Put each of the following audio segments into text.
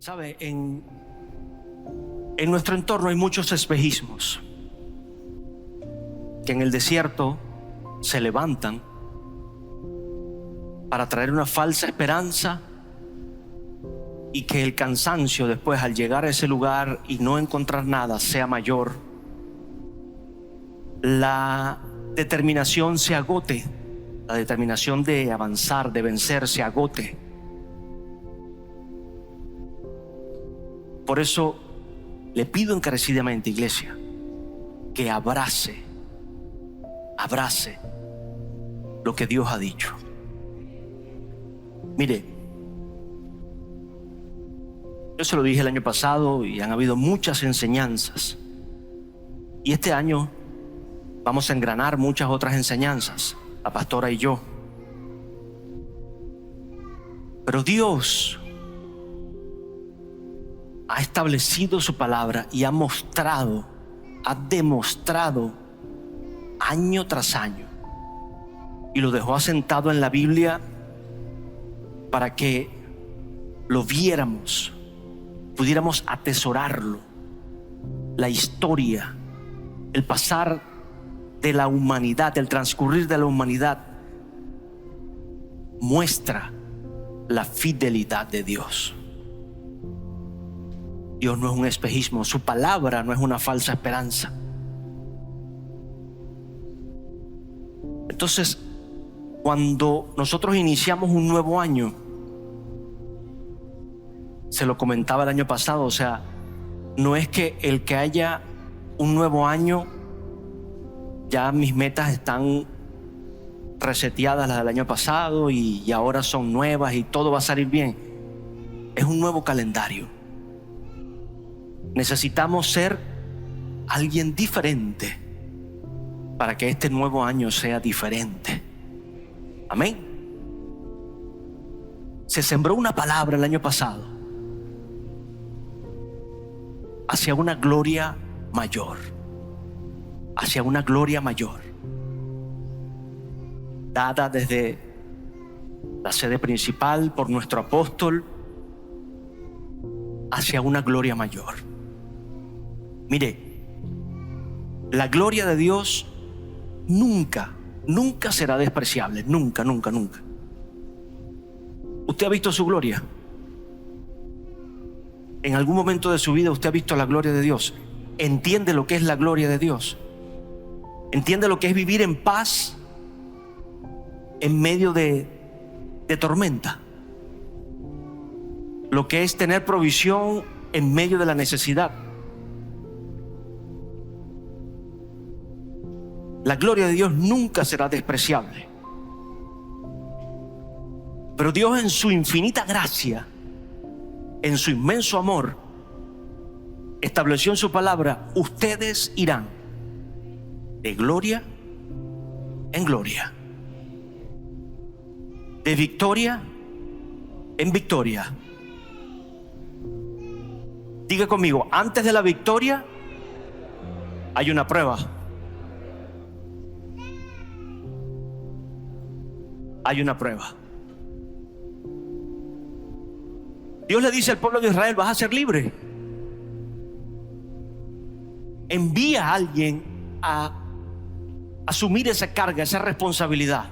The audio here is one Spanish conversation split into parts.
¿Sabe? En nuestro entorno hay muchos espejismos que en el desierto se levantan para traer una falsa esperanza y que el cansancio después, al llegar a ese lugar y no encontrar nada, sea mayor. La determinación se agote, la determinación de avanzar, de vencer, se agote. Por eso le pido encarecidamente, iglesia, que abrace lo que Dios ha dicho. Mire, yo se lo dije el año pasado y han habido muchas enseñanzas. Y este año vamos a engranar muchas otras enseñanzas, la pastora y yo. Pero Dios ha establecido su palabra y ha demostrado año tras año, y lo dejó asentado en la Biblia para que lo viéramos, pudiéramos atesorarlo. La historia, el pasar de la humanidad, el transcurrir de la humanidad, muestra la fidelidad de Dios. Dios no es un espejismo, su palabra no es una falsa esperanza. Entonces, cuando nosotros iniciamos un nuevo año, se lo comentaba el año pasado, o sea, no es que el que haya un nuevo año, ya mis metas están reseteadas, las del año pasado, y ahora son nuevas y todo va a salir bien. Es un nuevo calendario. Necesitamos ser alguien diferente para que este nuevo año sea diferente. Amén. Se sembró una palabra el año pasado hacia una gloria mayor, hacia una gloria mayor, dada desde la sede principal por nuestro apóstol, hacia una gloria mayor. Mire, la gloria de Dios nunca será despreciable, nunca. ¿Usted ha visto su gloria? ¿En algún momento de su vida usted ha visto la gloria de Dios? ¿Entiende lo que es la gloria de Dios? ¿Entiende lo que es vivir en paz en medio de tormenta? Lo que es tener provisión en medio de la necesidad. La gloria de Dios nunca será despreciable. Pero Dios, en su infinita gracia, en su inmenso amor, estableció en su palabra: ustedes irán de gloria en gloria, de victoria en victoria. Diga conmigo: antes de la victoria hay una prueba. Hay una prueba. Dios le dice al pueblo de Israel: vas a ser libre. Envía a alguien a asumir esa carga, esa responsabilidad.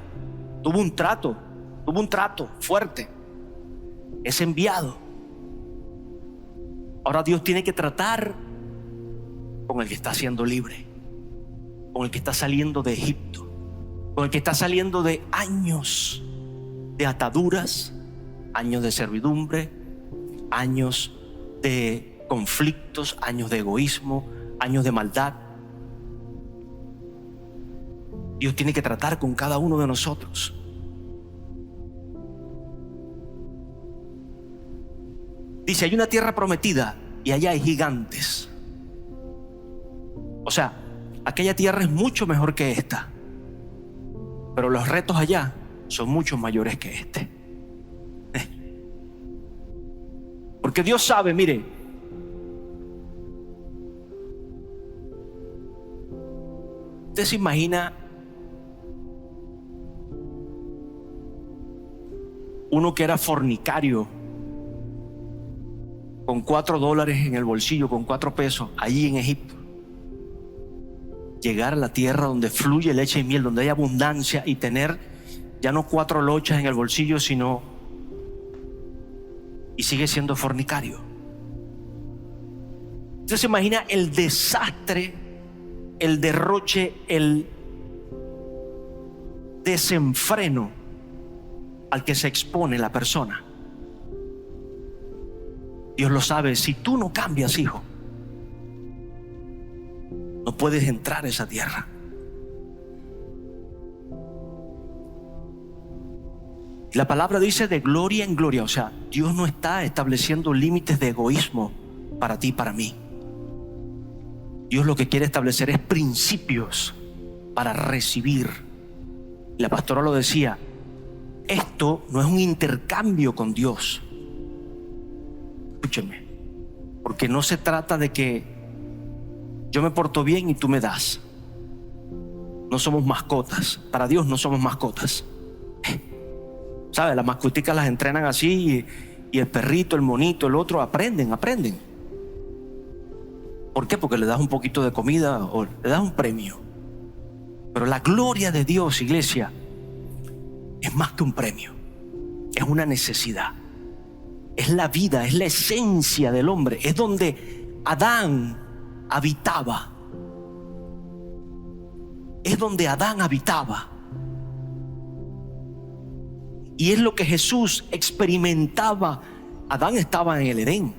Tuvo un trato fuerte. Es enviado. Ahora Dios tiene que tratar con el que está siendo libre, con el que está saliendo de Egipto, con el que está saliendo de años de ataduras, años de servidumbre, años de conflictos, años de egoísmo, años de maldad. Dios tiene que tratar con cada uno de nosotros. Dice: hay una tierra prometida y allá hay gigantes. O sea, aquella tierra es mucho mejor que esta, pero los retos allá son mucho mayores que este. Porque Dios sabe, mire, usted se imagina uno que era fornicario con $4 en el bolsillo, con 4 pesos, allí en Egipto. Llegar a la tierra donde fluye leche y miel, donde hay abundancia, y tener ya no 4 lochas en el bolsillo, sino, y sigue siendo fornicario. Usted se imagina el desastre, el derroche, el desenfreno al que se expone la persona. Dios lo sabe. Si tú no cambias, hijo, no puedes entrar a esa tierra. La palabra dice de gloria en gloria. O sea, Dios no está estableciendo límites de egoísmo para ti y para mí. Dios lo que quiere establecer es principios para recibir. La pastora lo decía, esto no es un intercambio con Dios. Escúcheme, porque no se trata de que yo me porto bien y tú me das. No somos mascotas. Para Dios no somos mascotas. ¿Sabes? Las mascoticas las entrenan así, y el perrito, el monito, el otro aprenden. ¿Por qué? Porque le das un poquito de comida o le das un premio. Pero la gloria de Dios, iglesia, es más que un premio. Es una necesidad. Es la vida, es la esencia del hombre. Es donde Adán habitaba. Es donde Adán habitaba. Y es lo que Jesús experimentaba. Adán estaba en el Edén,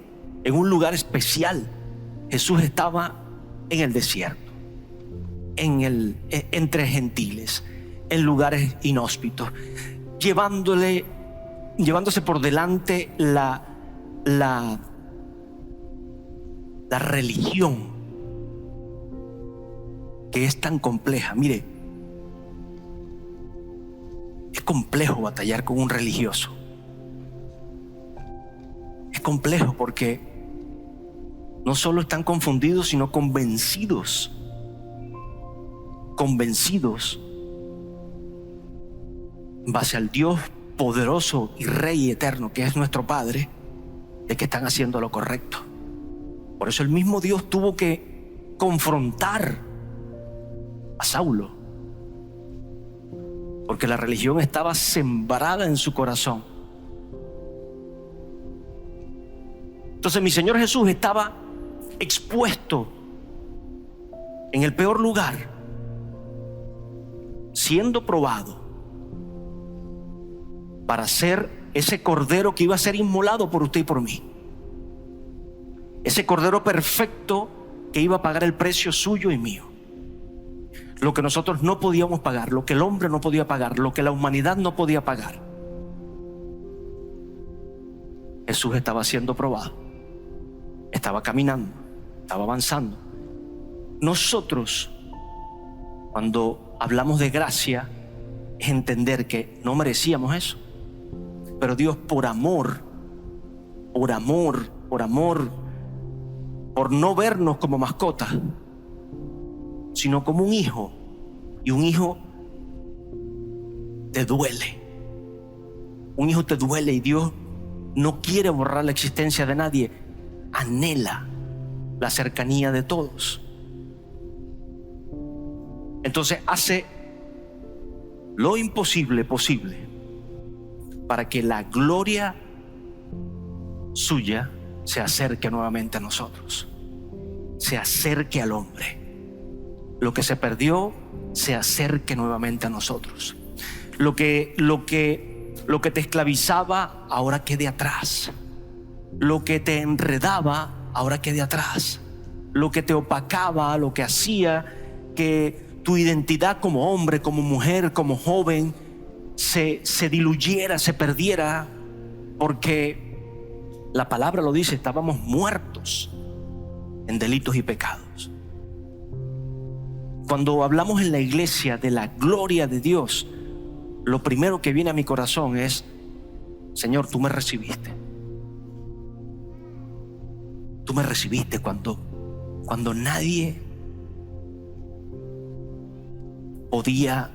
en un lugar especial. Jesús estaba en el desierto, entre gentiles, en lugares inhóspitos, llevándose por delante la religión, que es tan compleja. Mire, es complejo batallar con un religioso. Es complejo porque no solo están confundidos, sino convencidos en base al Dios poderoso y Rey eterno que es nuestro Padre, de que están haciendo lo correcto. Por eso el mismo Dios tuvo que confrontar a Saulo, porque la religión estaba sembrada en su corazón. Entonces mi Señor Jesús estaba expuesto en el peor lugar, siendo probado para ser ese cordero que iba a ser inmolado por usted y por mí, ese cordero perfecto que iba a pagar el precio suyo y mío, lo que nosotros no podíamos pagar, lo que el hombre no podía pagar, lo que la humanidad no podía pagar. Jesús estaba siendo probado, estaba caminando, estaba avanzando. Nosotros, cuando hablamos de gracia, es entender que no merecíamos eso, pero Dios por amor, por no vernos como mascotas, sino como un hijo, y un hijo te duele. Un hijo te duele, y Dios no quiere borrar la existencia de nadie, anhela la cercanía de todos. Entonces hace lo imposible posible para que la gloria suya se acerque nuevamente a nosotros, se acerque al hombre. Lo que se perdió se acerque nuevamente a nosotros. Lo que te esclavizaba ahora quede atrás. Lo que te enredaba ahora quede atrás. Lo que te opacaba, lo que hacía que tu identidad como hombre, como mujer, como joven se diluyera, se perdiera, porque la palabra lo dice, estábamos muertos en delitos y pecados. Cuando hablamos en la iglesia de la gloria de Dios, lo primero que viene a mi corazón es: Señor, tú me recibiste. Tú me recibiste cuando nadie podía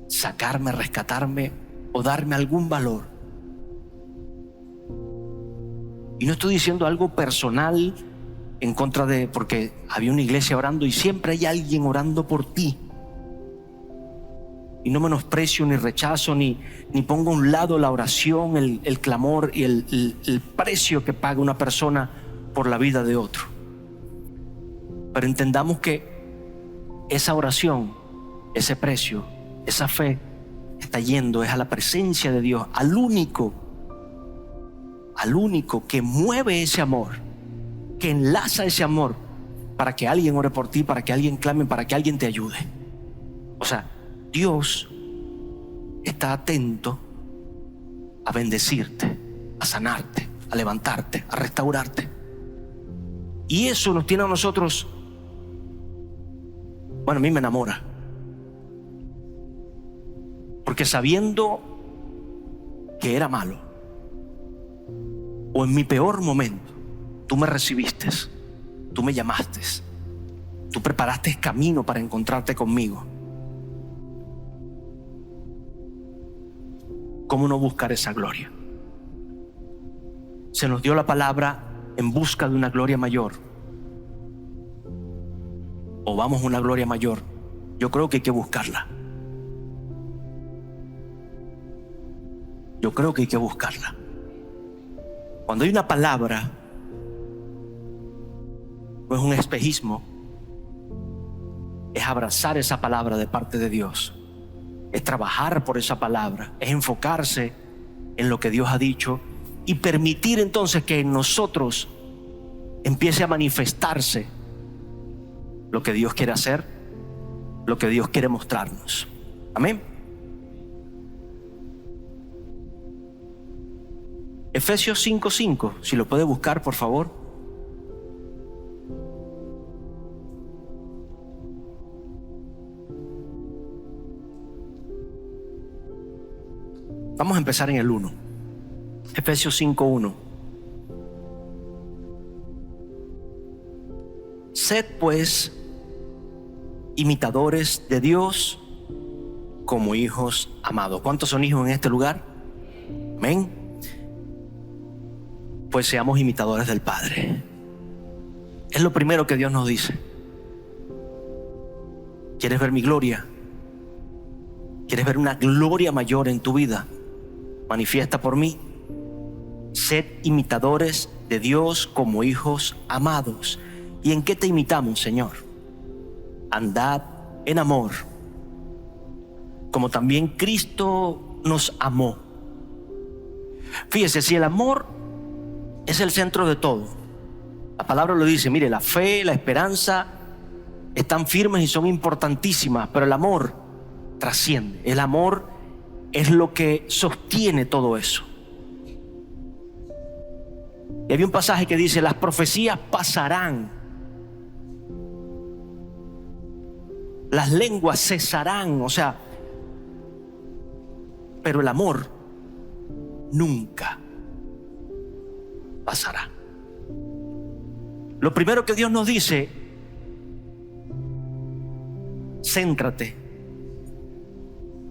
sacarme, rescatarme o darme algún valor. Y no estoy diciendo algo personal en contra de, porque había una iglesia orando y siempre hay alguien orando por ti. Y no menosprecio ni rechazo ni pongo a un lado la oración, el clamor y el precio que paga una persona por la vida de otro. Pero entendamos que esa oración, ese precio, esa fe está yendo es a la presencia de Dios, al único que mueve ese amor, que enlaza ese amor para que alguien ore por ti, para que alguien clame, para que alguien te ayude. O sea, Dios está atento a bendecirte, a sanarte, a levantarte, a restaurarte. Y eso nos tiene a nosotros, bueno, a mí me enamora. Porque sabiendo que era malo, o en mi peor momento, tú me recibiste, tú me llamaste, tú preparaste camino para encontrarte conmigo. ¿Cómo no buscar esa gloria? Se nos dio la palabra en busca de una gloria mayor. O vamos a una gloria mayor. Yo creo que hay que buscarla. Yo creo que hay que buscarla. Cuando hay una palabra, no es un espejismo, es abrazar esa palabra de parte de Dios, es trabajar por esa palabra, es enfocarse en lo que Dios ha dicho y permitir entonces que en nosotros empiece a manifestarse lo que Dios quiere hacer, lo que Dios quiere mostrarnos. Amén. Efesios 5:5, si lo puede buscar, por favor. Vamos a empezar en el 1. Efesios 5:1. Sed pues imitadores de Dios como hijos amados. ¿Cuántos son hijos en este lugar? Amén. Pues seamos imitadores del Padre. Es lo primero que Dios nos dice. ¿Quieres ver mi gloria? ¿Quieres ver una gloria mayor en tu vida? Manifiesta por mí. Sed imitadores de Dios como hijos amados. ¿Y en qué te imitamos, Señor? Andad en amor, como también Cristo nos amó. Fíjese, si el amor es el centro de todo, la palabra lo dice, mire, la fe, la esperanza están firmes y son importantísimas, pero el amor trasciende. El amor es lo que sostiene todo eso. Y había un pasaje que dice, las profecías pasarán, las lenguas cesarán, o sea, pero el amor nunca pasará. Lo primero que Dios nos dice, céntrate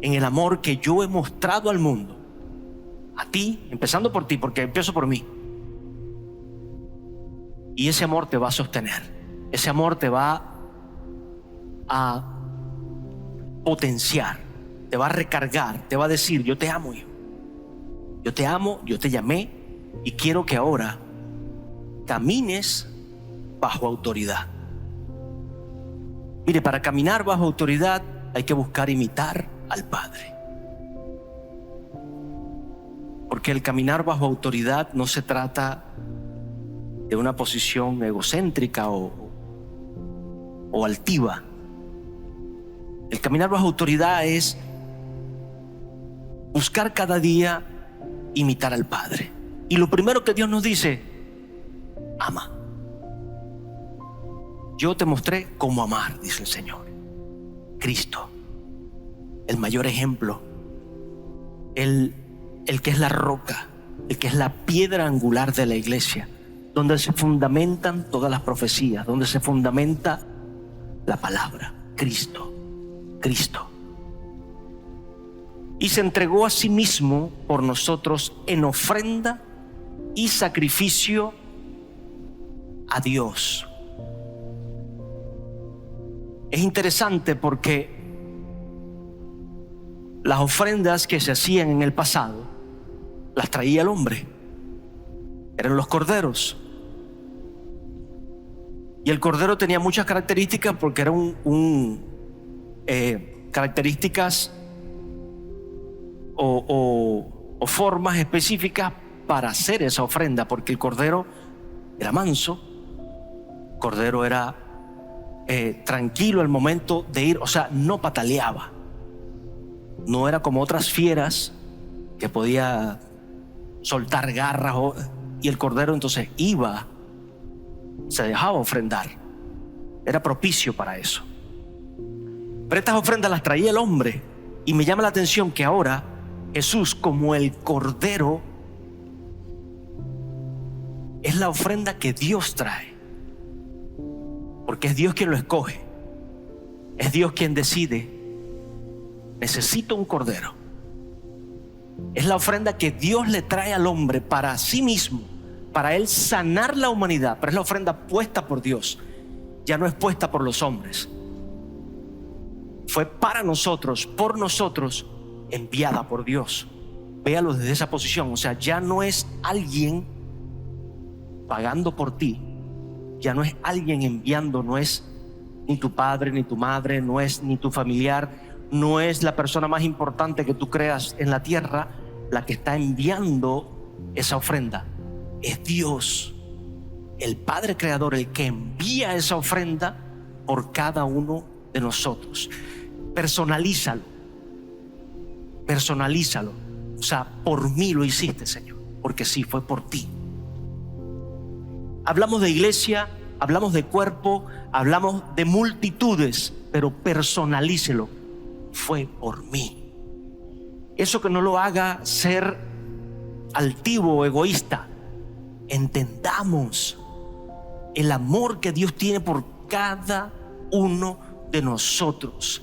en el amor que yo he mostrado al mundo, a ti, empezando por ti, porque empiezo por mí. Y ese amor te va a sostener, ese amor te va a potenciar, te va a recargar, te va a decir, yo te amo, hijo. Yo te amo, yo te llamé y quiero que ahora camines bajo autoridad. Mire, para caminar bajo autoridad hay que buscar imitar al Padre. Porque el caminar bajo autoridad no se trata de una posición egocéntrica o altiva. El caminar bajo autoridad es buscar cada día imitar al Padre. Y lo primero que Dios nos dice, ama. Yo te mostré cómo amar, dice el Señor. Cristo, el mayor ejemplo, el que es la roca, el que es la piedra angular de la iglesia, donde se fundamentan todas las profecías, donde se fundamenta la palabra. Cristo. Y se entregó a sí mismo por nosotros en ofrenda y sacrificio a Dios. Es interesante porque las ofrendas que se hacían en el pasado las traía el hombre. Eran los corderos. Y el cordero tenía muchas características porque eran características o formas específicas para hacer esa ofrenda, porque el cordero era manso, el cordero era tranquilo al momento de ir, o sea, no pataleaba, no era como otras fieras que podía soltar garras, y el cordero entonces iba, se dejaba ofrendar, era propicio para eso. Pero estas ofrendas las traía el hombre, y me llama la atención que ahora Jesús, como el cordero, es la ofrenda que Dios trae, porque es Dios quien lo escoge, es Dios quien decide: necesito un cordero. Es la ofrenda que Dios le trae al hombre para sí mismo, para él sanar la humanidad, pero es la ofrenda puesta por Dios, ya no es puesta por los hombres. Fue para nosotros, por nosotros, enviada por Dios. Véalo desde esa posición, o sea, ya no es alguien pagando por ti, ya no es alguien enviando, no es ni tu padre, ni tu madre, no es ni tu familiar, no es la persona más importante que tú creas en la tierra la que está enviando esa ofrenda. Es Dios, el Padre Creador, el que envía esa ofrenda por cada uno de nosotros. Personalízalo, personalízalo. O sea, por mí lo hiciste, Señor, porque sí, fue por ti. Hablamos de iglesia, hablamos de cuerpo, hablamos de multitudes, pero personalícelo. Fue por mí. Eso que no lo haga ser altivo o egoísta. Entendamos el amor que Dios tiene por cada uno de nosotros.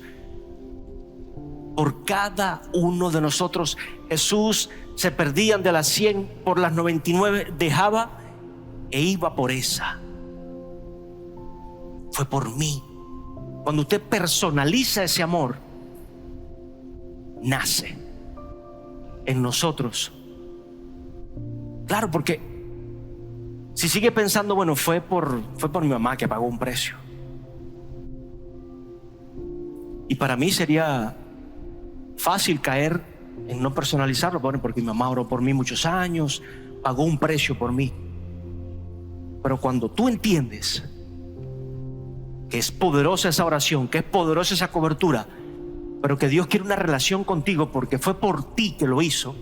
Por cada uno de nosotros. Jesús se perdían de las 100 por las 99, dejaba e iba por esa. Fue por mí. Cuando usted personaliza ese amor, nace en nosotros. Claro, porque si sigue pensando, bueno, fue por mi mamá que pagó un precio, y para mí sería fácil caer en no personalizarlo, bueno, porque mi mamá oró por mí muchos años, pagó un precio por mí. Pero cuando tú entiendes que es poderosa esa oración, que es poderosa esa cobertura, pero que Dios quiere una relación contigo porque fue por ti que lo hizo,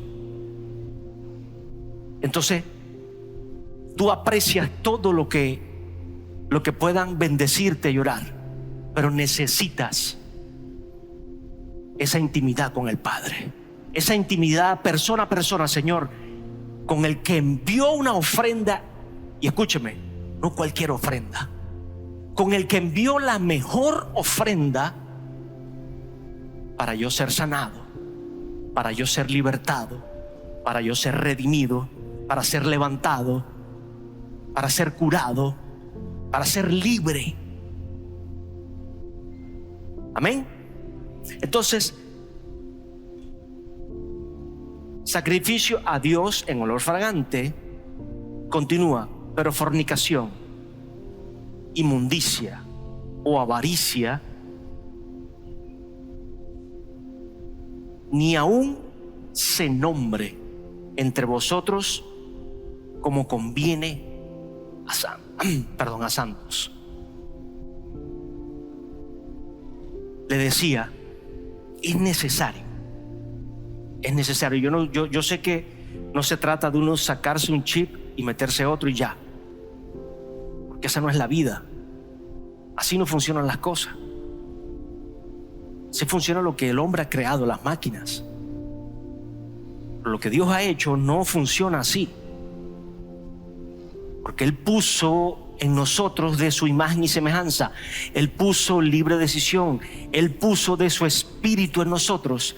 entonces tú aprecias todo lo que puedan bendecirte y orar, pero necesitas esa intimidad con el Padre, esa intimidad persona a persona, Señor, con el que envió una ofrenda. Y escúcheme, no cualquier ofrenda, con el que envió la mejor ofrenda para yo ser sanado, para yo ser libertado, para yo ser redimido, para ser levantado, para ser curado, para ser libre. Amén. Entonces, sacrificio a Dios en olor fragante. Continúa, pero fornicación, inmundicia o avaricia, ni aún se nombre entre vosotros como conviene a santos. Le decía, es necesario. Yo sé que no se trata de uno sacarse un chip y meterse otro y ya, porque esa no es la vida. Así no funcionan las cosas. Así funciona lo que el hombre ha creado, las máquinas. Pero lo que Dios ha hecho no funciona así, porque Él puso en nosotros de su imagen y semejanza. Él puso libre decisión. Él puso de su espíritu en nosotros,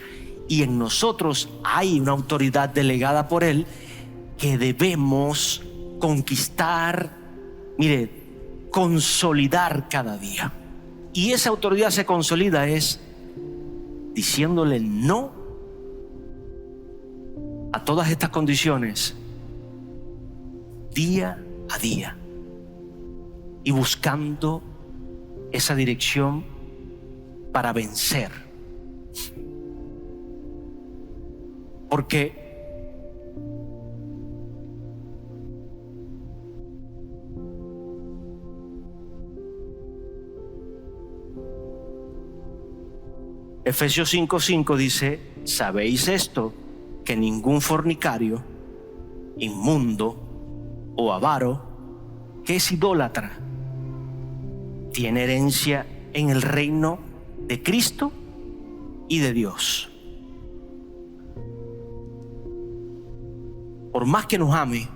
y en nosotros hay una autoridad delegada por Él que debemos conquistar, mire, consolidar cada día. Y esa autoridad se consolida es diciéndole no a todas estas condiciones día a día y buscando esa dirección para vencer. Porque Efesios 5:5 dice: ¿sabéis esto? Que ningún fornicario, inmundo o avaro, que es idólatra, tiene herencia en el reino de Cristo y de Dios. Por más que nos ame,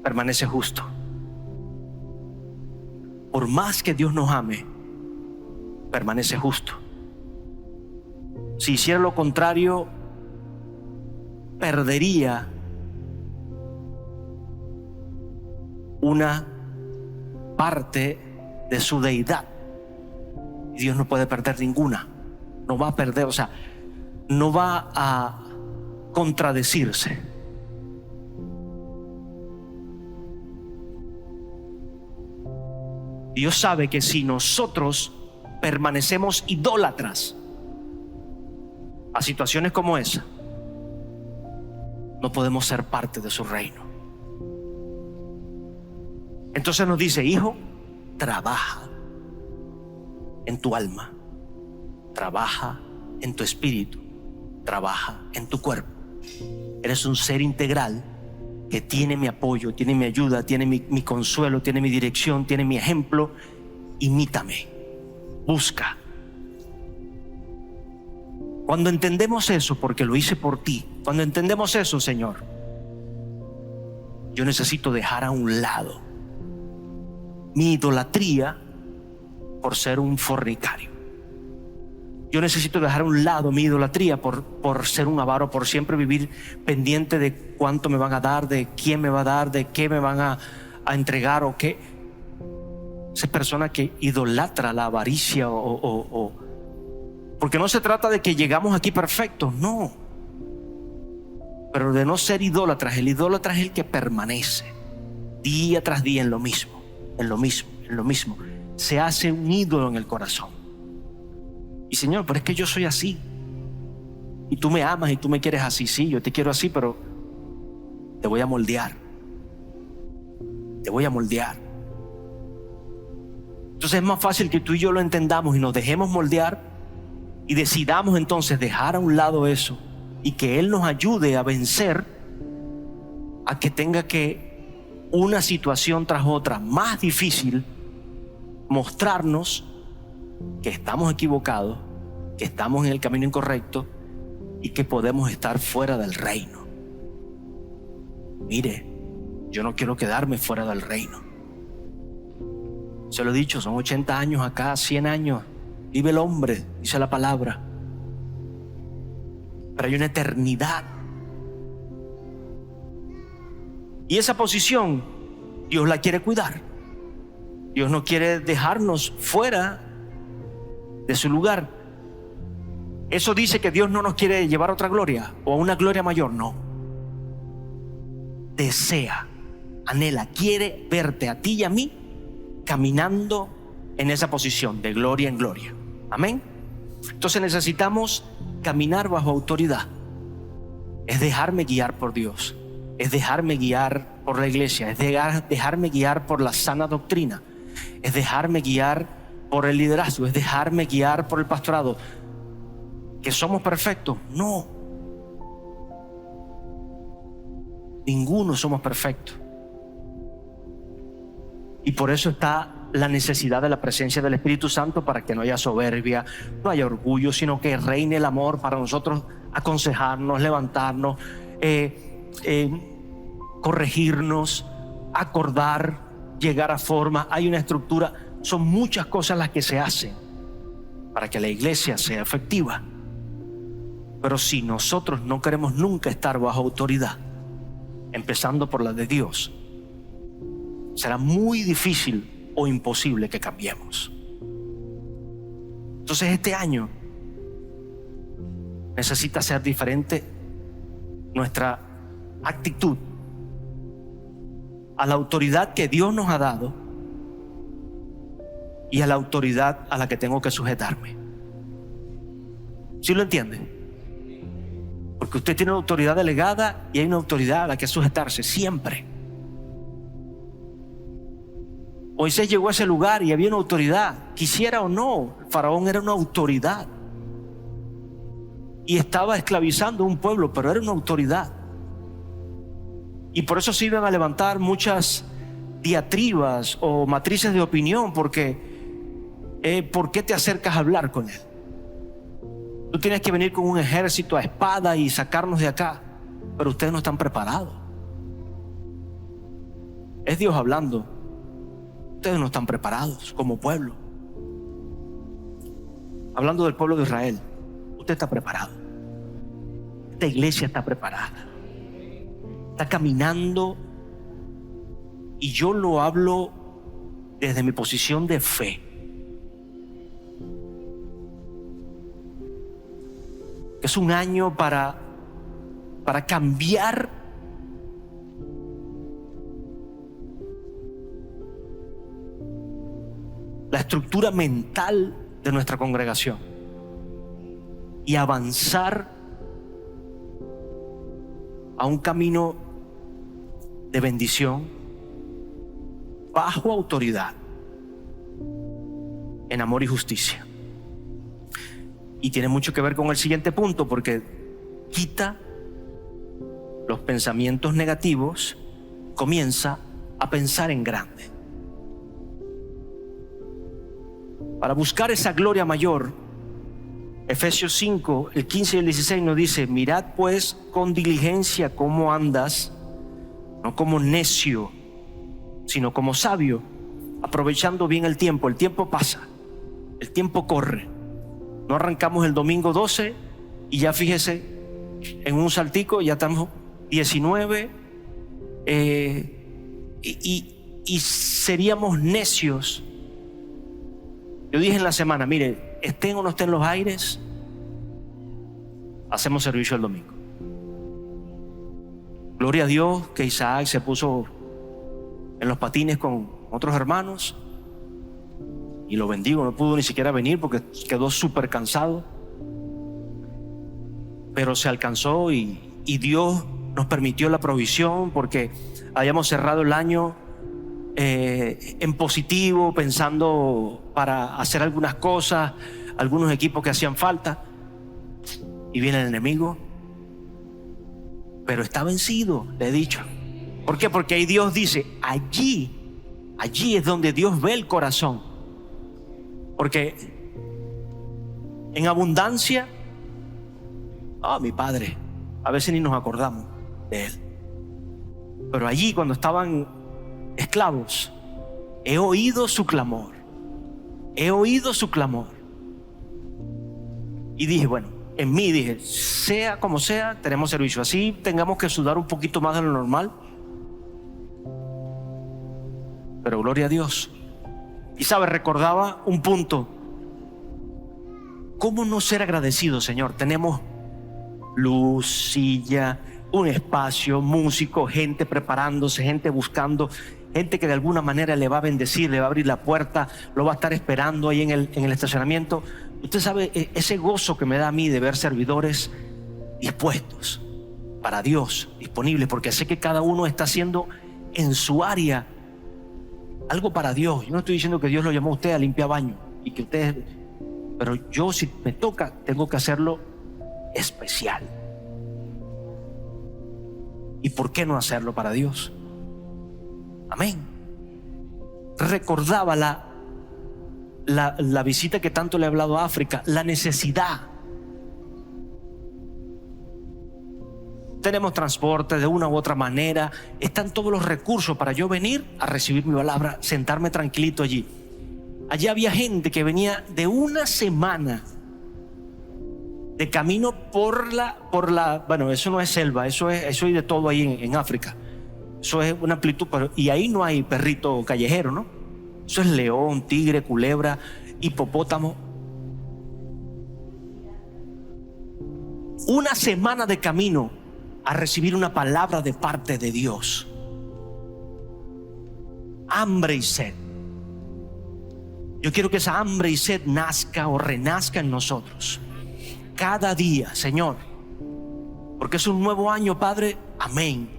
permanece justo. Por más que Dios nos ame, permanece justo. Si hiciera lo contrario, perdería una parte de su deidad. Y Dios no puede perder ninguna. No va a perder, o sea, no va a contradecirse. Dios sabe que si nosotros permanecemos idólatras a situaciones como esa, no podemos ser parte de su reino. Entonces nos dice: hijo, trabaja en tu alma, trabaja en tu espíritu, trabaja en tu cuerpo. Eres un ser integral que tiene mi apoyo, tiene mi ayuda, tiene mi consuelo, tiene mi dirección, tiene mi ejemplo. Imítame, busca. Cuando entendemos eso, porque lo hice por ti, cuando entendemos eso, Señor, yo necesito dejar a un lado mi idolatría por ser un fornicario. Yo necesito dejar a un lado mi idolatría por ser un avaro, por siempre vivir pendiente de cuánto me van a dar, de quién me va a dar, de qué me van a entregar o qué. Esa persona que idolatra la avaricia porque no se trata de que llegamos aquí perfectos, no. Pero de no ser idólatras. El idólatra es el que permanece día tras día en lo mismo, en lo mismo, en lo mismo. Se hace un ídolo en el corazón. Y Señor, pero es que yo soy así. Y tú me amas y tú me quieres así. Sí, yo te quiero así, pero te voy a moldear. Te voy a moldear. Entonces es más fácil que tú y yo lo entendamos y nos dejemos moldear y decidamos entonces dejar a un lado eso y que Él nos ayude a vencer, a que tenga que una situación tras otra más difícil mostrarnos que estamos equivocados, que estamos en el camino incorrecto y que podemos estar fuera del reino. Mire, yo no quiero quedarme fuera del reino. Se lo he dicho, son 80 años acá, 100 años. Vive el hombre, dice la palabra. Pero hay una eternidad. Y esa posición Dios la quiere cuidar. Dios no quiere dejarnos fuera de su lugar. ¿Eso dice que Dios no nos quiere llevar a otra gloria o a una gloria mayor? No. Desea, anhela, quiere verte a ti y a mí caminando en esa posición de gloria en gloria. Amén. Entonces necesitamos caminar bajo autoridad. Es dejarme guiar por Dios, es dejarme guiar por la iglesia, es dejarme guiar por la sana doctrina, es dejarme guiar por el liderazgo, es dejarme guiar por el pastorado. ¿Que somos perfectos? No. Ninguno somos perfectos. Y por eso está la necesidad de la presencia del Espíritu Santo, para que no haya soberbia, no haya orgullo, sino que reine el amor para nosotros aconsejarnos, levantarnos, corregirnos, acordar, llegar a forma. Hay una estructura. Son muchas cosas las que se hacen para que la iglesia sea efectiva. Pero si nosotros no queremos nunca estar bajo autoridad, empezando por la de Dios, será muy difícil o imposible que cambiemos. Entonces este año necesita ser diferente nuestra actitud a la autoridad que Dios nos ha dado y a la autoridad a la que tengo que sujetarme. ¿Sí lo entienden? Porque usted tiene una autoridad delegada y hay una autoridad a la que sujetarse siempre. Moisés llegó a ese lugar y había una autoridad, quisiera o no. El faraón era una autoridad y estaba esclavizando a un pueblo, pero era una autoridad. Y por eso se iban a levantar muchas diatribas o matrices de opinión, porque ¿por qué te acercas a hablar con él? Tú tienes que venir con un ejército a espada y sacarnos de acá, pero ustedes no están preparados. Es Dios hablando. Ustedes no están preparados como pueblo. Hablando del pueblo de Israel, usted está preparado. Esta iglesia está preparada. Está caminando, y yo lo hablo desde mi posición de fe. Es un año para cambiar la estructura mental de nuestra congregación y avanzar a un camino de bendición bajo autoridad, en amor y justicia. Y tiene mucho que ver con el siguiente punto, porque quita los pensamientos negativos, comienza a pensar en grande. Para buscar esa gloria mayor, Efesios 5, el 15 y el 16 nos dice: mirad pues con diligencia cómo andas, no como necio, sino como sabio, aprovechando bien el tiempo. El tiempo pasa, el tiempo corre. No arrancamos el domingo 12 y ya fíjese, en un saltico ya estamos 19, y seríamos necios. Yo dije en la semana, mire, estén o no estén los aires, hacemos servicio el domingo. Gloria a Dios que Isaac se puso en los patines con otros hermanos, y lo bendigo. No pudo ni siquiera venir porque quedó súper cansado, pero se alcanzó, y Dios nos permitió la provisión, porque habíamos cerrado el año en positivo, pensando para hacer algunas cosas, algunos equipos que hacían falta, y viene el enemigo, pero está vencido, le he dicho. ¿Por qué? Porque ahí Dios dice, allí es donde Dios ve el corazón, porque en abundancia, mi Padre, a veces ni nos acordamos de Él, pero allí cuando estaban esclavos, he oído su clamor, y dije, bueno, en mí dije, sea como sea, tenemos servicio, así tengamos que sudar un poquito más de lo normal, pero gloria a Dios. Y sabe, recordaba un punto: ¿cómo no ser agradecido, Señor? Tenemos luz, silla, un espacio, músicos, gente preparándose, gente buscando, gente que de alguna manera le va a bendecir, le va a abrir la puerta, lo va a estar esperando ahí en el estacionamiento. Usted sabe ese gozo que me da a mí de ver servidores dispuestos para Dios, disponibles, porque sé que cada uno está haciendo en su área algo para Dios. Yo no estoy diciendo que Dios lo llamó a usted a limpiar baño y que usted, pero yo, si me toca, tengo que hacerlo especial. ¿Y por qué no hacerlo para Dios? Amén. Recordaba la visita que tanto le he hablado a África, la necesidad. Tenemos transporte de una u otra manera, están todos los recursos para yo venir a recibir mi palabra, sentarme tranquilito allí. Allí había gente que venía de una semana de camino por la, bueno, eso no es selva, eso hay de todo ahí en África. Eso es una amplitud, y ahí no hay perrito callejero, ¿no? Eso es león, tigre, culebra, hipopótamo. Una semana de camino a recibir una palabra de parte de Dios. Hambre y sed. Yo quiero que esa hambre y sed nazca o renazca en nosotros cada día, Señor, porque es un nuevo año, Padre. Amén.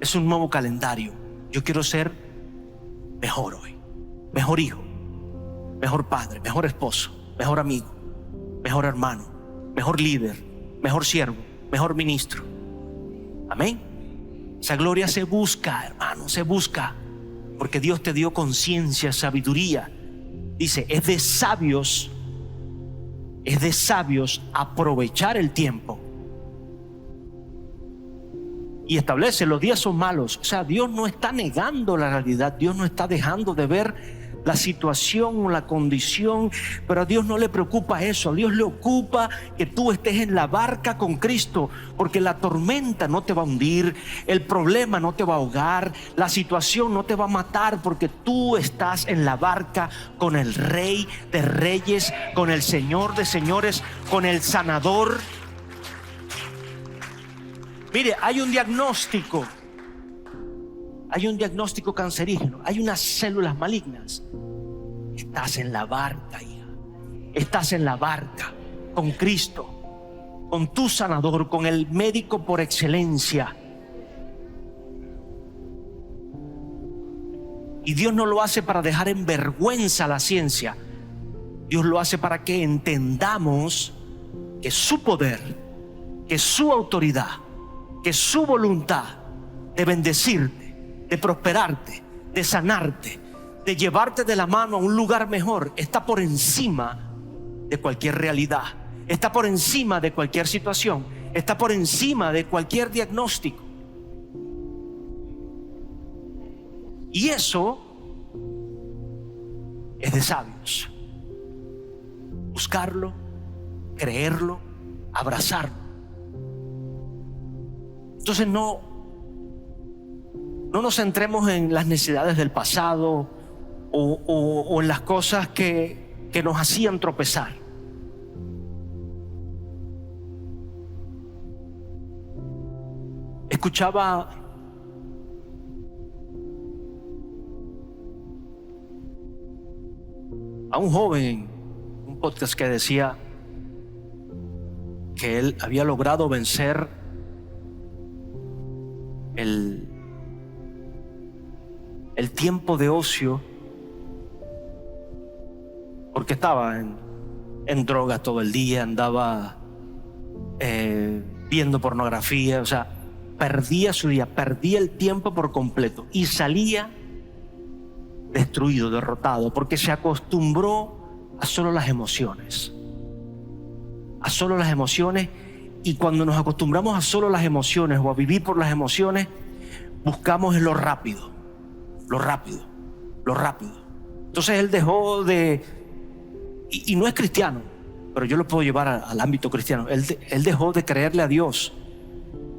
Es un nuevo calendario. Yo quiero ser mejor hoy, mejor hijo, mejor padre, mejor esposo, mejor amigo, mejor hermano, mejor líder, mejor siervo, mejor ministro. Amén. Esa gloria se busca, hermano, se busca, porque Dios te dio conciencia, sabiduría. Dice, es de sabios aprovechar el tiempo. Y establece, los días son malos. O sea, Dios no está negando la realidad, Dios no está dejando de ver la situación o la condición, pero a Dios no le preocupa eso. A Dios le ocupa que tú estés en la barca con Cristo, porque la tormenta no te va a hundir, el problema no te va a ahogar, la situación no te va a matar, porque tú estás en la barca con el Rey de Reyes, con el Señor de Señores, con el Sanador. Mire, hay un diagnóstico cancerígeno, hay unas células malignas. Estás en la barca, hija. Estás en la barca con Cristo, con tu sanador, con el médico por excelencia. Y Dios no lo hace para dejar en vergüenza la ciencia. Dios lo hace para que entendamos que su poder, que su autoridad, que su voluntad de bendecirte, de prosperarte, de sanarte, de llevarte de la mano a un lugar mejor, está por encima de cualquier realidad, está por encima de cualquier situación, está por encima de cualquier diagnóstico. Y eso es de sabios. Buscarlo, creerlo, abrazarlo. Entonces no nos centremos en las necesidades del pasado o en las cosas que nos hacían tropezar. Escuchaba a un joven en un podcast que decía que él había logrado vencer el tiempo de ocio porque estaba en drogas todo el día, andaba viendo pornografía, o sea, perdía su día, perdía el tiempo por completo y salía destruido, derrotado, porque se acostumbró a solo las emociones, y cuando nos acostumbramos a solo las emociones o a vivir por las emociones, buscamos en lo rápido. Entonces él dejó de, y no es cristiano, pero yo lo puedo llevar al ámbito cristiano. Él dejó de creerle a Dios,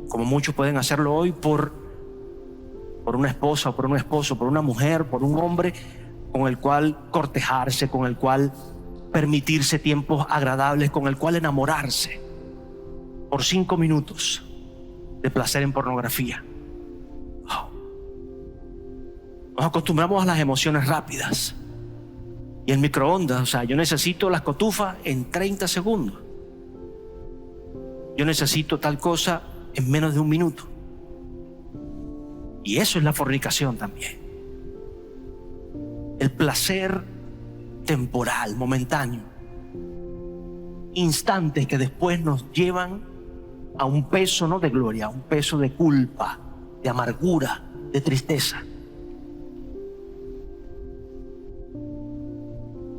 como muchos pueden hacerlo hoy, por una esposa o por un esposo, por una mujer, por un hombre con el cual cortejarse, con el cual permitirse tiempos agradables, con el cual enamorarse por 5 minutos de placer en pornografía. Nos acostumbramos a las emociones rápidas y el microondas. O sea, yo necesito las cotufas en 30 segundos. Yo necesito tal cosa en menos de 1 minuto. Y eso es la fornicación también. El placer temporal, momentáneo, instantes que después nos llevan a un peso no de gloria, a un peso de culpa, de amargura, de tristeza.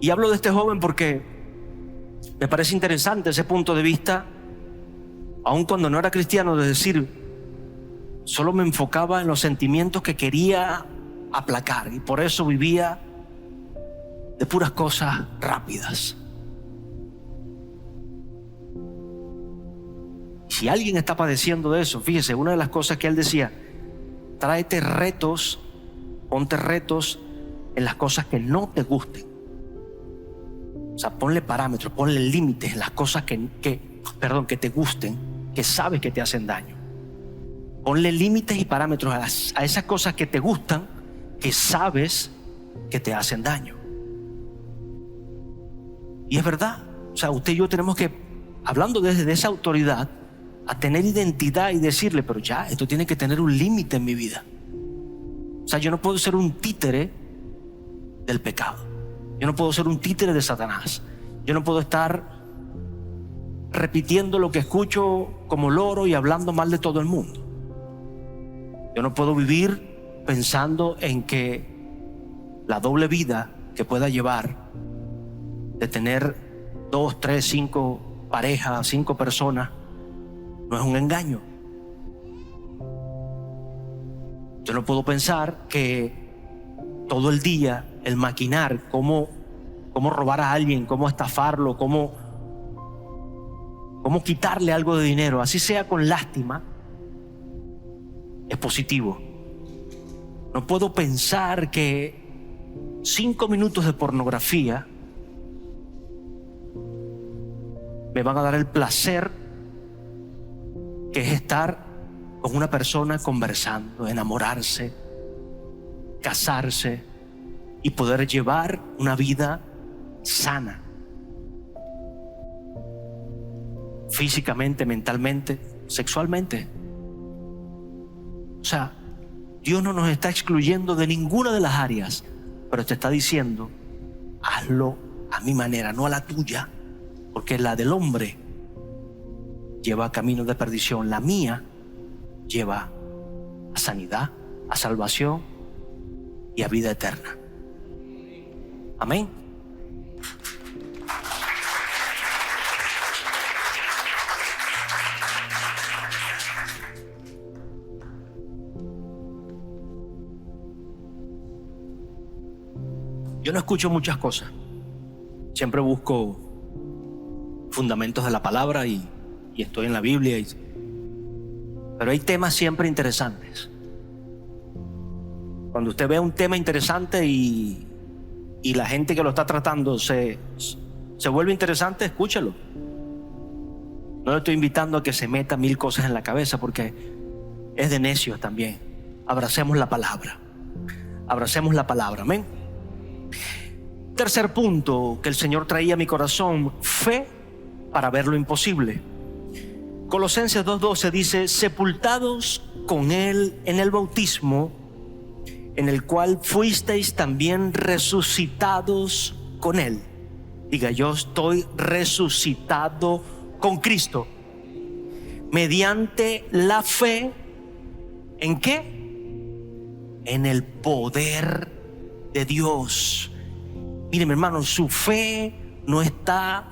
Y hablo de este joven porque me parece interesante ese punto de vista, aun cuando no era cristiano, de decir, solo me enfocaba en los sentimientos que quería aplacar y por eso vivía de puras cosas rápidas. si alguien está padeciendo de eso, fíjese, una de las cosas que él decía: tráete retos, ponte retos en las cosas que no te gusten. O sea, ponle parámetros, ponle límites en las cosas que te gusten, que sabes que te hacen daño. Ponle límites y parámetros a esas cosas que te gustan, que sabes que te hacen daño. Y es verdad, o sea, usted y yo tenemos que, hablando desde esa autoridad, a tener identidad y decirle: pero ya, esto tiene que tener un límite en mi vida. O sea, yo no puedo ser un títere del pecado. Yo no puedo ser un títere de Satanás. Yo no puedo estar repitiendo lo que escucho como loro y hablando mal de todo el mundo. Yo no puedo vivir pensando en que la doble vida que pueda llevar de tener 2, 3, 5 parejas, 5 personas, no es un engaño. Yo no puedo pensar que todo el día el maquinar cómo robar a alguien, cómo estafarlo, cómo quitarle algo de dinero, así sea con lástima, es positivo. No puedo pensar que 5 minutos de pornografía me van a dar el placer que es estar con una persona conversando, enamorarse, casarse y poder llevar una vida sana, físicamente, mentalmente, sexualmente. O sea, Dios no nos está excluyendo de ninguna de las áreas, pero te está diciendo: hazlo a mi manera, no a la tuya, porque la del hombre lleva a caminos de perdición, la mía lleva a sanidad, a salvación y a vida eterna. Amén. Yo no escucho muchas cosas. Siempre busco fundamentos de la palabra y estoy en la Biblia. Pero hay temas siempre interesantes. Cuando usted ve un tema interesante y la gente que lo está tratando se vuelve interesante, escúchalo. No le estoy invitando a que se meta 1000 cosas en la cabeza, porque es de necios también. Abracemos la palabra. Abracemos la palabra. Amén. Tercer punto que el Señor traía a mi corazón: fe para ver lo imposible. Colosenses 2:12 dice: sepultados con Él en el bautismo, en el cual fuisteis también resucitados con Él. Diga: yo estoy resucitado con Cristo, mediante la fe. ¿En qué? En el poder de Dios. Mire, mi hermano, su fe no está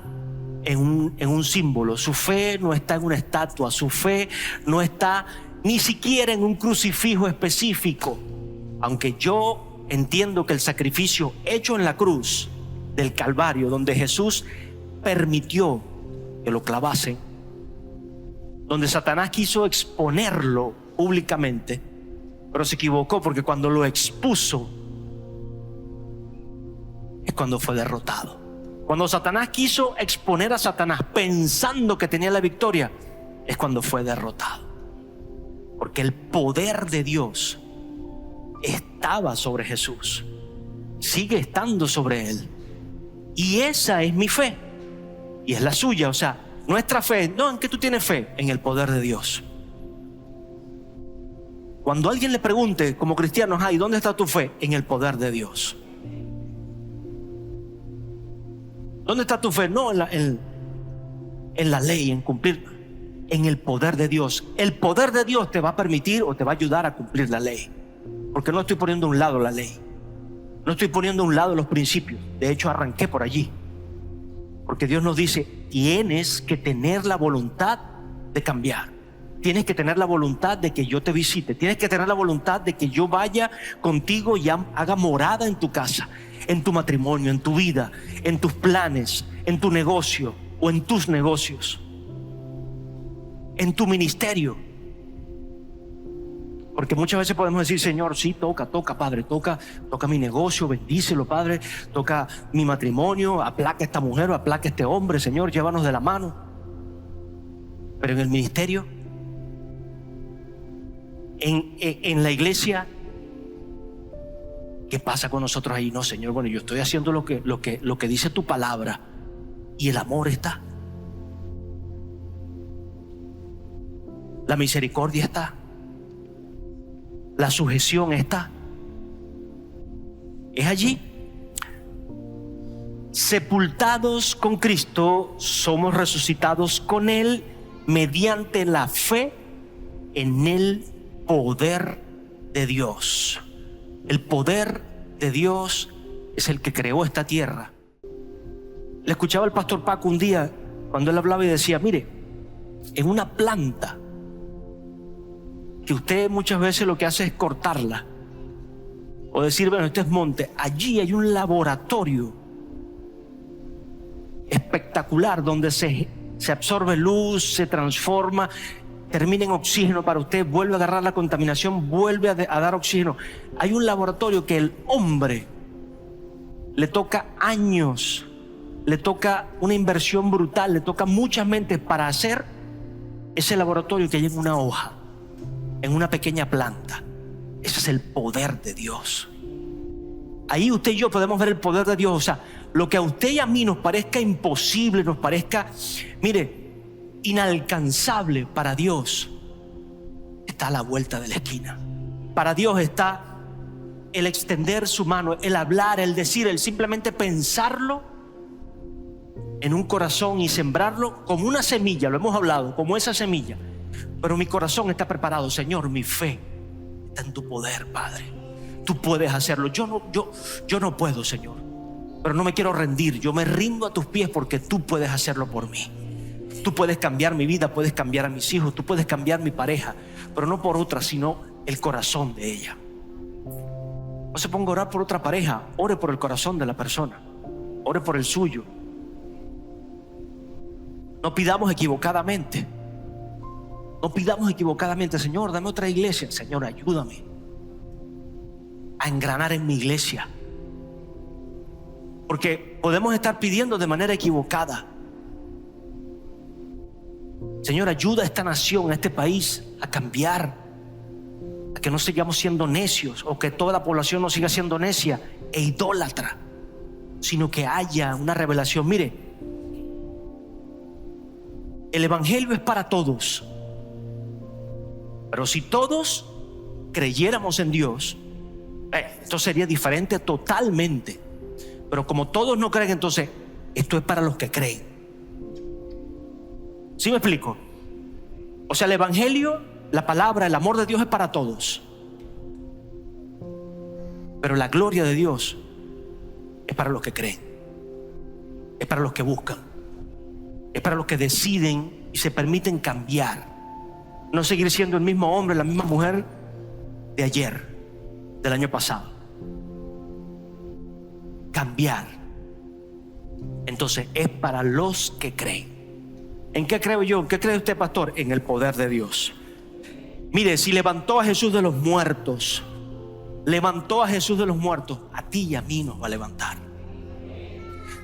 en un símbolo, su fe no está en una estatua, su fe no está ni siquiera en un crucifijo específico. Aunque yo entiendo que el sacrificio hecho en la cruz del Calvario, donde Jesús permitió que lo clavasen, donde Satanás quiso exponerlo públicamente, pero se equivocó, porque cuando lo expuso es cuando fue derrotado. Cuando Satanás quiso exponer a Satanás pensando que tenía la victoria, es cuando fue derrotado. Porque el poder de Dios estaba sobre Jesús, sigue estando sobre Él. Y esa es mi fe, y es la suya. O sea, nuestra fe, no en que tú tienes fe, en el poder de Dios. Cuando alguien le pregunte como cristianos: ay, ¿dónde está tu fe? En el poder de Dios. ¿Dónde está tu fe? No en la ley, en cumplir, en el poder de Dios. El poder de Dios te va a permitir o te va a ayudar a cumplir la ley, porque no estoy poniendo a un lado la ley, no estoy poniendo a un lado los principios. De hecho, arranqué por allí, porque Dios nos dice: tienes que tener la voluntad de cambiar, tienes que tener la voluntad de que yo te visite, tienes que tener la voluntad de que yo vaya contigo y haga morada en tu casa, en tu matrimonio, en tu vida, en tus planes, en tu negocio o en tus negocios. en tu ministerio. Porque muchas veces podemos decir: Señor, sí, toca, Padre, toca mi negocio, bendícelo, Padre, toca mi matrimonio, aplaca a esta mujer o aplaca a este hombre, Señor, llévanos de la mano. Pero en el ministerio, en la iglesia, ¿qué pasa con nosotros ahí? No, Señor, bueno, yo estoy haciendo lo que dice tu palabra, y el amor está, la misericordia está, la sujeción está. Es allí. Sepultados con Cristo, somos resucitados con Él mediante la fe en el poder de Dios. El poder de Dios es el que creó esta tierra. Le escuchaba al pastor Paco un día cuando él hablaba y decía: mire, en una planta que usted muchas veces lo que hace es cortarla o decir, bueno, este es monte, allí hay un laboratorio espectacular donde se absorbe luz, se transforma, termina en oxígeno para usted, vuelve a agarrar la contaminación, vuelve a dar oxígeno. Hay un laboratorio que el hombre le toca años, le toca una inversión brutal, le toca muchas mentes para hacer ese laboratorio que hay en una hoja, en una pequeña planta. Ese es el poder de Dios. Ahí usted y yo podemos ver el poder de Dios. O sea, lo que a usted y a mí nos parezca imposible, nos parezca, mire, inalcanzable, para Dios está a la vuelta de la esquina. Para Dios está el extender su mano, el hablar, el decir, el simplemente pensarlo en un corazón y sembrarlo como una semilla. Lo hemos hablado, como esa semilla. Pero mi corazón está preparado. Señor, mi fe está en tu poder, Padre. Tú puedes hacerlo. Yo no puedo, Señor, pero no me quiero rendir. Yo me rindo a tus pies porque tú puedes hacerlo por mí. Tú puedes cambiar mi vida, puedes cambiar a mis hijos, tú puedes cambiar mi pareja, pero no por otra, sino el corazón de ella. No se ponga a orar por otra pareja, ore por el corazón de la persona, ore por el suyo. No pidamos equivocadamente. No pidamos equivocadamente: Señor, dame otra iglesia. Señor, ayúdame a engranar en mi iglesia. Porque podemos estar pidiendo de manera equivocada. Señor, ayuda a esta nación, a este país a cambiar, a que no sigamos siendo necios, o que toda la población no siga siendo necia e idólatra, sino que haya una revelación. Mire, el evangelio es para todos, pero si todos creyéramos en Dios, esto sería diferente totalmente. Pero como todos no creen, entonces esto es para los que creen. ¿Sí me explico? O sea, el evangelio, la palabra, el amor de Dios es para todos, pero la gloria de Dios es para los que creen, es para los que buscan, es para los que deciden y se permiten cambiar. No seguir siendo el mismo hombre, la misma mujer de ayer, del año pasado. Cambiar. Entonces es para los que creen. ¿En qué creo yo? ¿En qué cree usted, pastor? En el poder de Dios. Mire, si levantó a Jesús de los muertos, levantó a Jesús de los muertos, a ti y a mí nos va a levantar.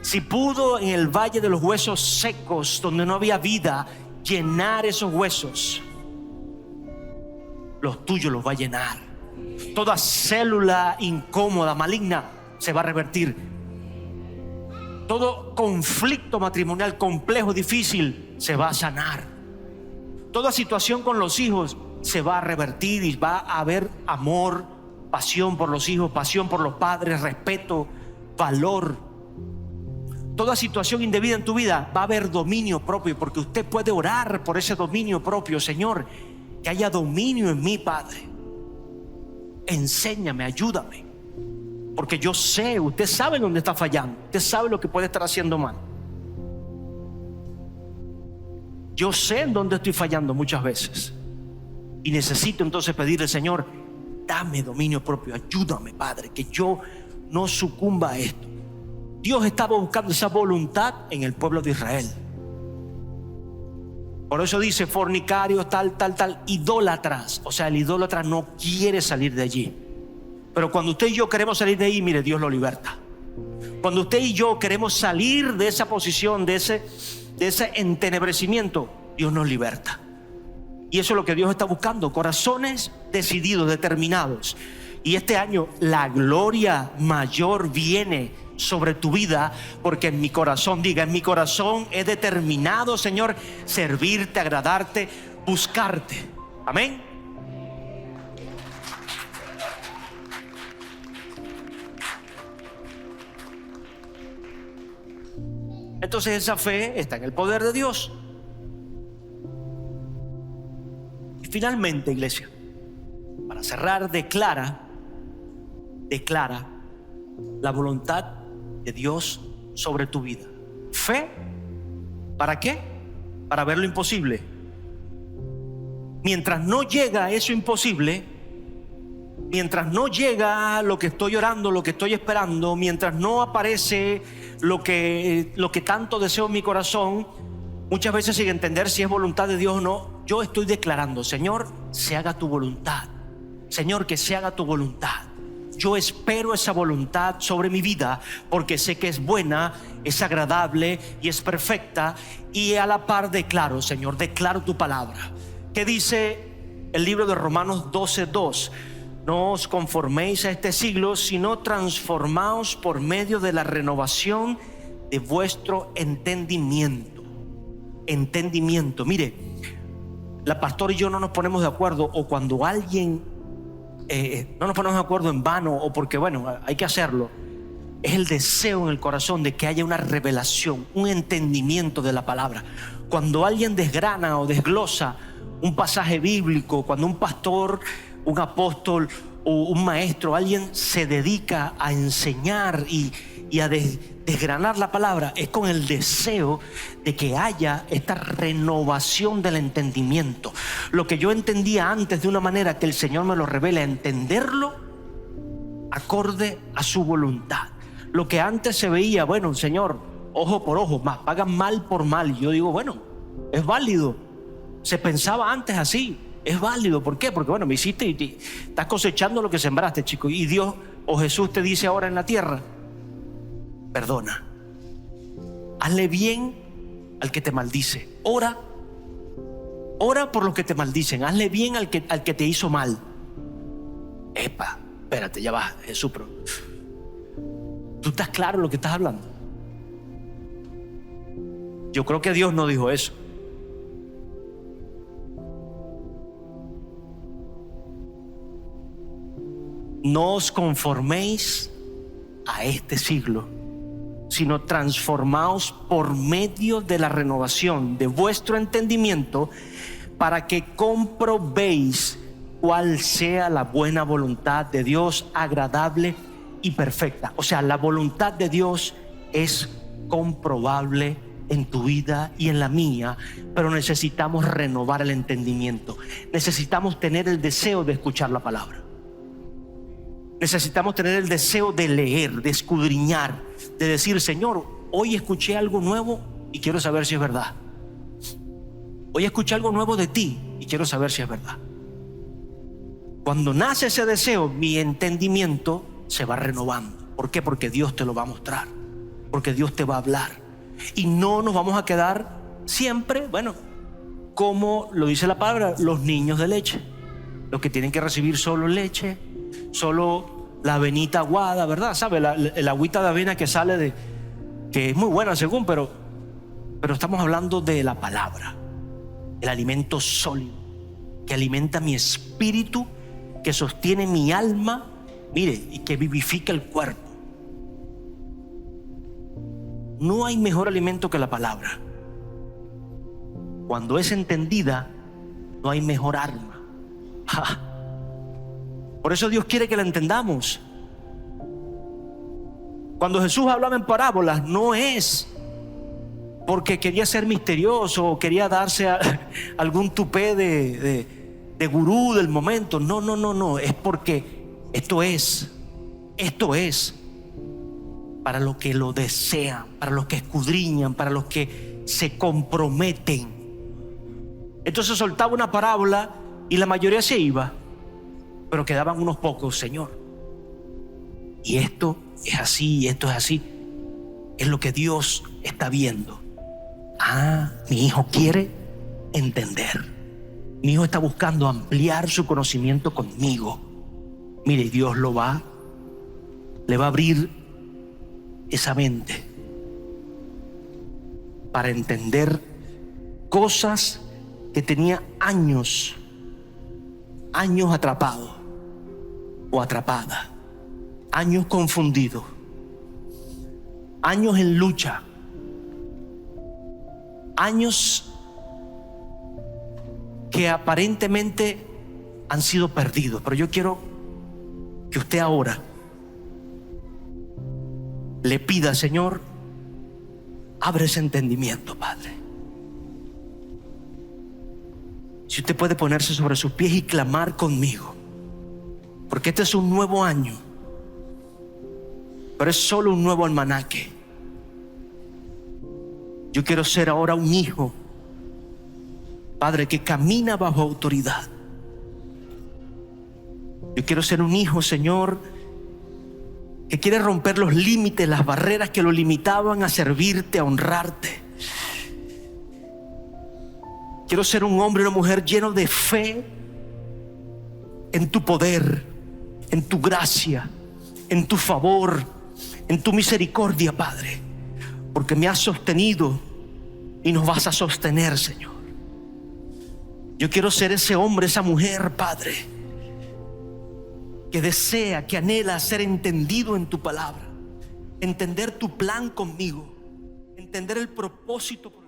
Si pudo en el valle de los huesos secos, donde no había vida, llenar esos huesos, los tuyos los va a llenar. Toda célula incómoda, maligna, se va a revertir. Todo conflicto matrimonial complejo, difícil, se va a sanar. Toda situación con los hijos se va a revertir y va a haber amor, pasión por los hijos, pasión por los padres, respeto, valor. Toda situación indebida en tu vida va a haber dominio propio, porque usted puede orar por ese dominio propio. Señor, que haya dominio en mí, Padre. Enséñame, ayúdame, porque yo sé, usted sabe dónde está fallando, usted sabe lo que puede estar haciendo mal. Yo sé en dónde estoy fallando muchas veces y necesito entonces pedirle: Señor, dame dominio propio, ayúdame, Padre, que yo no sucumba a esto. Dios estaba buscando esa voluntad en el pueblo de Israel. Por eso dice fornicarios, tal, idólatras. O sea, el idólatra no quiere salir de allí. Pero cuando usted y yo queremos salir de ahí, mire, Dios lo liberta. Cuando usted y yo queremos salir de esa posición, de ese entenebrecimiento, Dios nos liberta. Y eso es lo que Dios está buscando, corazones decididos, determinados. Y este año la gloria mayor viene sobre tu vida, porque en mi corazón, diga, en mi corazón he determinado, Señor, servirte, agradarte, buscarte. Amén. Entonces esa fe está en el poder de Dios. Y finalmente, iglesia, para cerrar, declara la voluntad de Dios sobre tu vida. Fe, ¿para qué? Para ver lo imposible. Mientras no llega eso imposible, mientras no llega lo que estoy orando, lo que estoy esperando, mientras no aparece lo que tanto deseo en mi corazón, muchas veces sin entender si es voluntad de Dios o no, yo estoy declarando: Señor, se haga tu voluntad. Señor, que se haga tu voluntad. Yo espero esa voluntad sobre mi vida, porque sé que es buena, es agradable y es perfecta. Y a la par declaro, Señor, declaro tu palabra. ¿Qué dice el libro de Romanos 12:2? No os conforméis a este siglo, sino transformaos por medio de la renovación de vuestro entendimiento. Entendimiento. Mire, la pastora y yo no nos ponemos de acuerdo, o cuando alguien no nos ponemos de acuerdo en vano, o porque bueno, hay que hacerlo. Es el deseo en el corazón de que haya una revelación, un entendimiento de la palabra. Cuando alguien desgrana o desglosa un pasaje bíblico, cuando un pastor, un apóstol o un maestro, alguien se dedica a enseñar y a desgranar la palabra, es con el deseo de que haya esta renovación del entendimiento. Lo que yo entendía antes de una manera, que el Señor me lo revele, a entenderlo acorde a su voluntad. Lo que antes se veía, bueno, Señor, ojo por ojo, más pagan mal por mal. Y yo digo, bueno, es válido. Se pensaba antes así, es válido. ¿Por qué? Porque bueno, me hiciste y estás cosechando lo que sembraste, chico. Y Dios o Jesús te dice ahora en la tierra: perdona, hazle bien al que te maldice. Ora por los que te maldicen. Hazle bien al que te hizo mal. Epa, espérate, ya va, Jesús, pero ¿tú estás claro en lo que estás hablando? Yo creo que Dios no dijo eso. No os conforméis a este siglo, sino transformaos por medio de la renovación de vuestro entendimiento, para que comprobéis cuál sea la buena voluntad de Dios, agradable y perfecta. O sea, la voluntad de Dios es comprobable en tu vida y en la mía, pero necesitamos renovar el entendimiento. Necesitamos tener el deseo de escuchar la palabra. Necesitamos tener el deseo de leer, de escudriñar, de decir: Señor, hoy escuché algo nuevo y quiero saber si es verdad. Hoy escuché algo nuevo de ti y quiero saber si es verdad. Cuando nace ese deseo, mi entendimiento se va renovando. ¿Por qué? Porque Dios te lo va a mostrar, porque Dios te va a hablar. Y no nos vamos a quedar siempre, bueno, como lo dice la palabra, los niños de leche, los que tienen que recibir solo leche, solo la avenita aguada, ¿verdad? ¿Sabe? El agüita de avena que sale que es muy buena según, pero estamos hablando de la palabra, el alimento sólido que alimenta mi espíritu, que sostiene mi alma, mire, y que vivifica el cuerpo. No hay mejor alimento que la palabra. Cuando es entendida, no hay mejor arma. Por eso Dios quiere que la entendamos. Cuando Jesús hablaba en parábolas, no es porque quería ser misterioso o quería darse algún tupé de gurú del momento. No. Es porque esto es para los que lo desean, para los que escudriñan, para los que se comprometen. Entonces soltaba una parábola y la mayoría se iba, pero quedaban unos pocos. Señor, y esto es así, y esto es así. Es lo que Dios está viendo. Mi hijo quiere entender. Mi hijo está buscando ampliar su conocimiento conmigo. Mire, Dios le va a abrir esa mente para entender cosas que tenía años atrapado o atrapada, años confundido, años en lucha, años que aparentemente han sido perdidos. Pero yo quiero que usted ahora le pida: Señor, abre ese entendimiento, Padre. Si usted puede ponerse sobre sus pies y clamar conmigo, porque este es un nuevo año, pero es solo un nuevo almanaque. Yo quiero ser ahora un hijo, Padre, que camina bajo autoridad. Yo quiero ser un hijo, Señor, que quiere romper los límites, las barreras que lo limitaban a servirte, a honrarte. Quiero ser un hombre y una mujer lleno de fe en tu poder, en tu gracia, en tu favor, en tu misericordia, Padre, porque me has sostenido y nos vas a sostener, Señor. Yo quiero ser ese hombre, esa mujer, Padre, que desea, que anhela ser entendido en tu palabra, entender tu plan conmigo, entender el propósito por